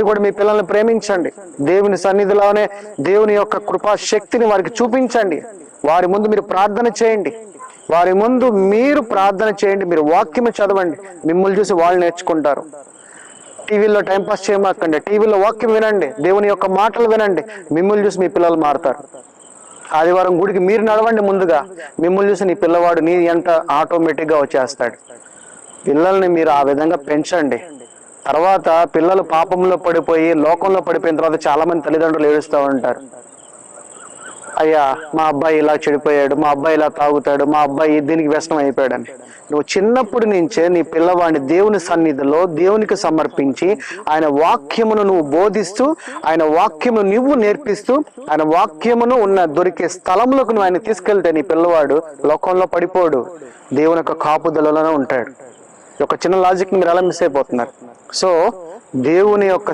కూడా మీ పిల్లల్ని ప్రేమించండి. దేవుని సన్నిధిలోనే దేవుని యొక్క కృపా శక్తిని వారికి చూపించండి. వారి ముందు మీరు ప్రార్థన చేయండి. వారి ముందు మీరు ప్రార్థన చేయండి. మీరు వాక్యము చదవండి. మిమ్మల్ని చూసి వాళ్ళు నేర్చుకుంటారు. టీవీలో టైంపాస్ చేయమాకండి. టీవీలో వాక్యం వినండి. దేవుని యొక్క మాటలు వినండి. మిమ్మల్ని చూసి మీ పిల్లలు మారుతారు. ఆదివారం గుడికి మీరు నడవండి. ముందుగా మిమ్మల్ని చూసి నీ పిల్లవాడు నీ ఎంట ఆటోమేటిక్గా వచ్చేస్తాడు. పిల్లల్ని మీరు ఆ విధంగా పెంచండి. తర్వాత పిల్లలు పాపంలో పడిపోయి లోకంలో పడిపోయిన తర్వాత చాలా మంది తల్లిదండ్రులు ఏడుస్తూ ఉంటారు. అయ్యా మా అబ్బాయి ఇలా చెడిపోయాడు, మా అబ్బాయి ఇలా తాగుతాడు, మా అబ్బాయి దీనికి వ్యసనం అయిపోయాడని. నువ్వు చిన్నప్పటి నుంచే నీ పిల్లవాడిని దేవుని సన్నిధిలో దేవునికి సమర్పించి ఆయన వాక్యమును నువ్వు బోధిస్తూ, ఆయన వాక్యమును నువ్వు నేర్పిస్తూ, ఆయన వాక్యమును ఉన్న దొరికే స్థలంలోకి నువ్వు ఆయన తీసుకెళ్తే నీ పిల్లవాడు లోకంలో పడిపోడు, దేవుని యొక్క కాపుదలలోనే ఉంటాడు. ఒక చిన్న లాజిక్ మీరు ఎలా మిస్ అయిపోతున్నారు. సో దేవుని యొక్క